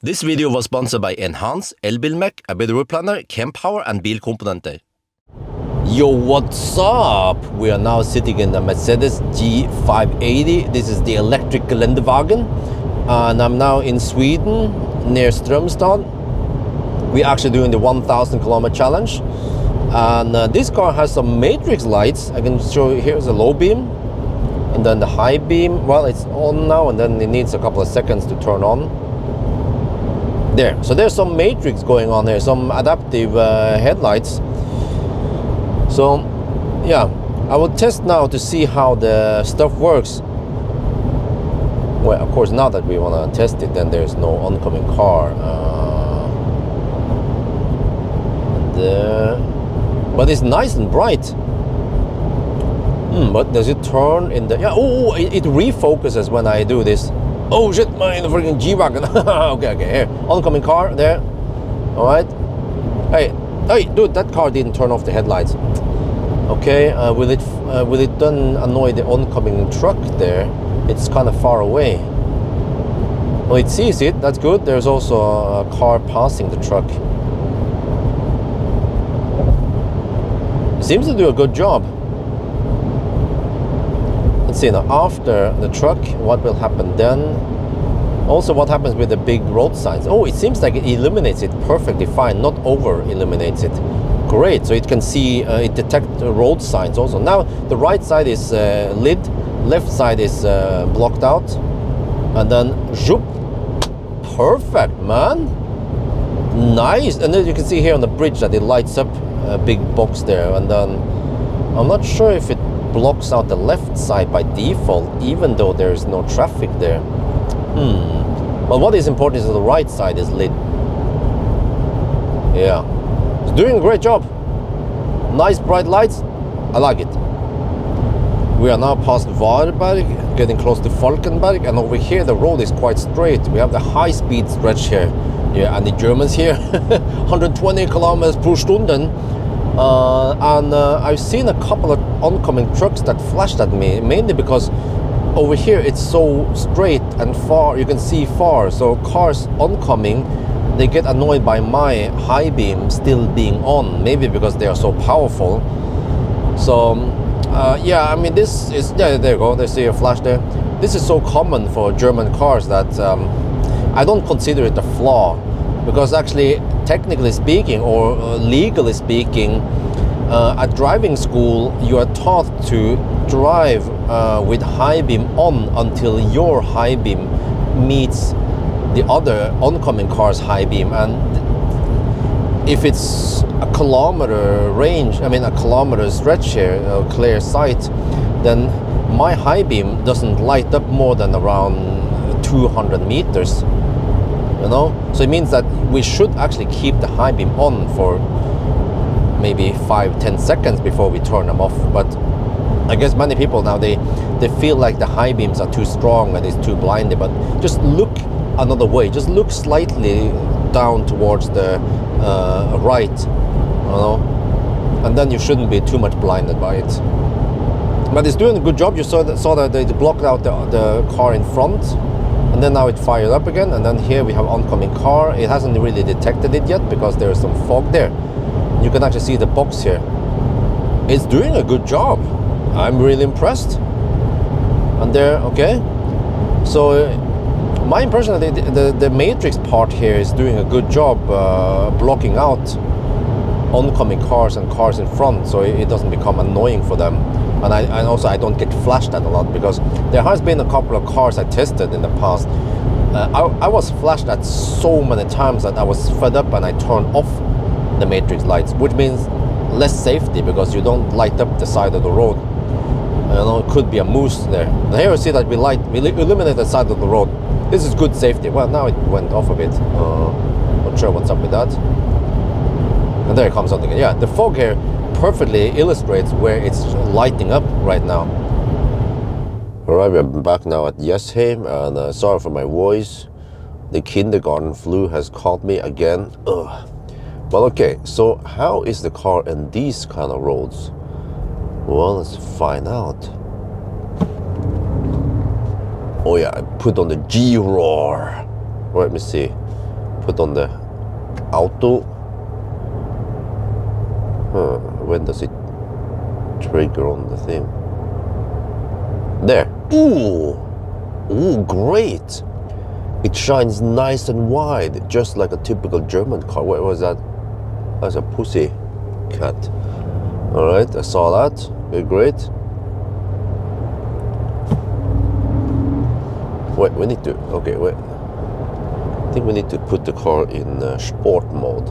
This video was sponsored by Enhance, Elbilmek, a bit planner, Kempower and Bilkomponenter. Yo, what's up? We are now sitting in the Mercedes G580. This is the electric Geländewagen. And I'm now in Sweden, near Strömstad. We're actually doing the 1,000 kilometer challenge. And this car has some matrix lights. I can show you, here's a low beam. And then the high beam, well, it's on now, and then it needs a couple of seconds to turn on. There, so there's some matrix going on here, some adaptive headlights. So, yeah, I will test now to see how the stuff works. Well, of course, now that we want to test it, then there's no oncoming car. But it's nice and bright. But does it turn in the... Yeah, oh, it refocuses when I do this. Oh shit, my freaking G-Wagon. okay, here. Oncoming car, there. Alright. Hey, dude, that car didn't turn off the headlights. Okay, will it then annoy the oncoming truck there? It's kind of far away. Well, it sees it, that's good. There's also a car passing the truck. It seems to do a good job. Let's see now, after the truck, what will happen then? Also, what happens with the big road signs? Oh, it seems like it illuminates it perfectly fine, not over illuminates it. Great, so it can see, it detects road signs also. Now, the right side is lit, left side is blocked out. And then, zoop, perfect, man. Nice, and then you can see here on the bridge that it lights up a big box there. And then, I'm not sure if it blocks out the left side by default, even though there's no traffic there. But what is important is that the right side is lit. Yeah, it's doing a great job. Nice bright lights, I like it. We are now past Varberg, getting close to Falkenberg, and over here the road is quite straight. We have the high-speed stretch here. Yeah, and the Germans here, 120 kilometers per stunden. I've seen a couple of oncoming trucks that flashed at me, mainly because over here it's so straight and far, you can see far, so cars oncoming, they get annoyed by my high beam still being on, maybe because they are so powerful. So yeah, I mean, this is, yeah, there you go, they see a flash there. This is so common for German cars that I don't consider it a flaw, because actually, technically speaking, or legally speaking, at driving school, you are taught to drive with high beam on until your high beam meets the other oncoming car's high beam. And if it's a kilometer range, I mean a kilometer stretch here, a clear sight, then my high beam doesn't light up more than around 200 meters. You know, so it means that we should actually keep the high beam on for maybe 5-10 seconds before we turn them off. But I guess many people now, they feel like the high beams are too strong and it's too blinding. But just look another way, just look slightly down towards the right, you know, and then you shouldn't be too much blinded by it. But it's doing a good job. You saw that they blocked out the car in front. And then now it fired up again, and then here we have oncoming car. It hasn't really detected it yet because there's some fog there. You can actually see the box here. It's doing a good job. I'm really impressed. And there, okay. So my impression that the matrix part here is doing a good job blocking out oncoming cars and cars in front, so it doesn't become annoying for them. And I don't get flashed at a lot, because there has been a couple of cars I tested in the past. I was flashed at so many times that I was fed up and I turned off the matrix lights, which means less safety because you don't light up the side of the road. You know, it could be a moose there. And here you see that we illuminate the side of the road. This is good safety. Well, now it went off a bit. Not sure what's up with that. And there it comes out again. Yeah, the fog here perfectly illustrates where it's lighting up right now. Alright, we're back now at Jessheim, and sorry for my voice. The kindergarten flu has caught me again. Ugh. Well, okay, so how is the car in these kind of roads? Well, let's find out. Oh yeah, I put on the G-roar. Let me see. put on the auto. When does it trigger on the thing? There. Ooh, great. It shines nice and wide, just like a typical German car. What was that? That's a pussy cat. All right, I saw that. Okay, great. Wait, we need to. Okay, wait. I think we need to put the car in sport mode.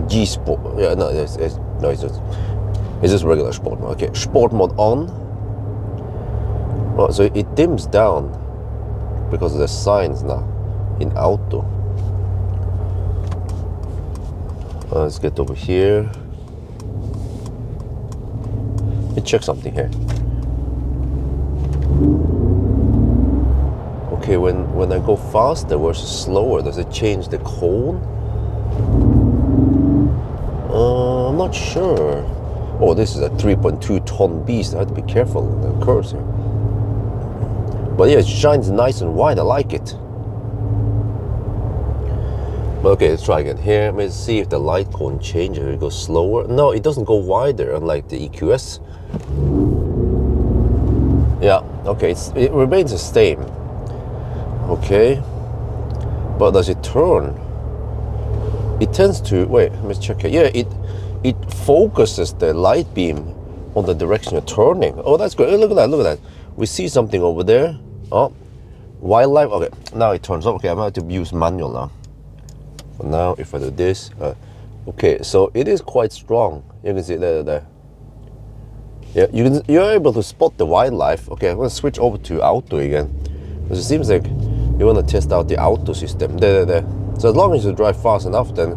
G sport. Yeah, no, it's just regular sport mode. Okay, sport mode on. Oh, so it dims down because of the signs now in auto. Let's get over here. Let me check something here. Okay, when I go faster versus slower, does it change the cone? I'm not sure. Oh, this is a 3.2 ton beast. I have to be careful with the curves here. But yeah, it shines nice and wide. I like it. Okay, let's try again. Here, let's see if the light cone changes. It goes slower. No, it doesn't go wider, unlike the EQS. Yeah, okay, it remains the same. Okay, but does it turn? It tends to, wait, let me check it. Yeah, it focuses the light beam on the direction you're turning. Oh, that's good. Look at that, look at that. We see something over there. Oh, wildlife. Okay, now it turns off. Okay, I'm going to use manual now. So now, if I do this, okay, so it is quite strong. You can see there. Yeah, you're able to spot the wildlife. Okay, I'm going to switch over to auto again, because it seems like you want to test out the auto system. There. So as long as you drive fast enough, then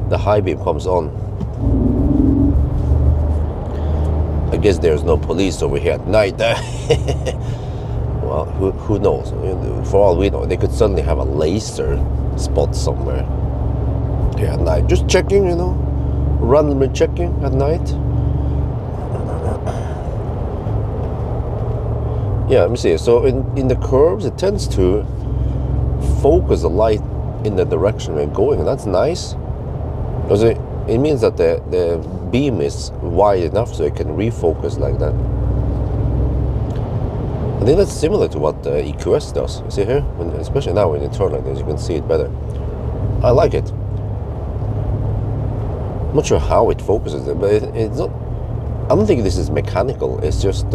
the high beam comes on. I guess there's no police over here at night. Well, who knows? For all we know, they could suddenly have a laser spot somewhere here at night. Just checking, you know, randomly checking at night. Yeah, let me see. So in the curves, it tends to focus the light in the direction we're going, and that's nice, because it means that the beam is wide enough so it can refocus like that. I think that's similar to what the EQS does. You see here, especially now when you turn like this, you can see it better. I like it. I'm not sure how it focuses it, but it's not. I don't think this is mechanical. It's just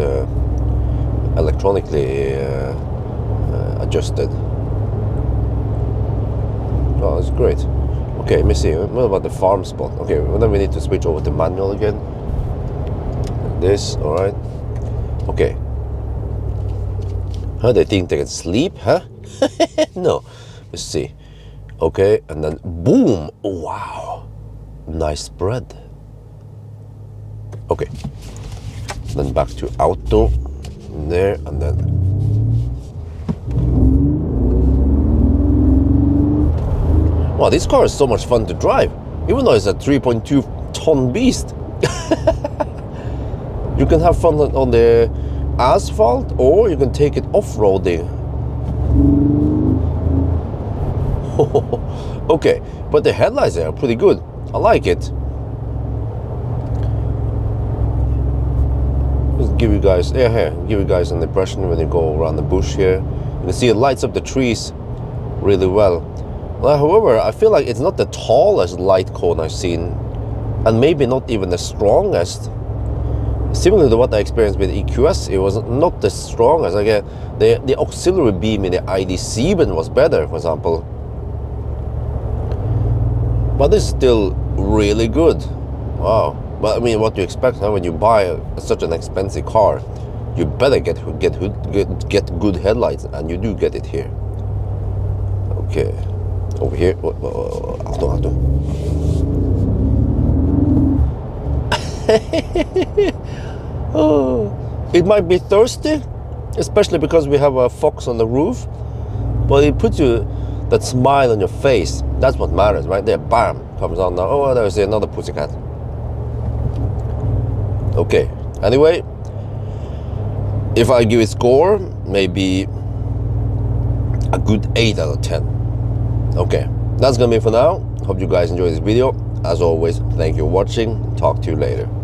electronically adjusted. Oh, that's great. Okay, let me see. What about the farm spot? Okay, well, then we need to switch over to manual again. Like this, all right. Okay. Huh, they think they can sleep, huh? No. Let's see. Okay, and then boom. Oh, wow. Nice spread. Okay. Then back to auto. There, and then. Wow, this car is so much fun to drive. Even though it's a 3.2 ton beast. You can have fun on the asphalt, or you can take it off-roading. Okay, but the headlights are pretty good. I like it. Just give you guys, give you guys an impression when you go around the bush here. You can see it lights up the trees really well. However, I feel like it's not the tallest light cone I've seen, and maybe not even the strongest. Similar to what I experienced with EQS, it was not the strongest. Like the auxiliary beam in the ID7 was better, for example. But it's still really good. Wow. But I mean, what do you expect, huh? When you buy such an expensive car, you better get good headlights, and you do get it here. Okay. Over here. Auto. Oh, it might be thirsty, especially because we have a fox on the roof, but it puts you that smile on your face. That's what matters, right there. Bam, comes on now. Oh, there's another pussycat. Okay, anyway, if I give it score, maybe a good 8 out of 10. Okay, That's gonna be it for now. Hope you guys enjoy this video. As always, thank you for watching. Talk to you later.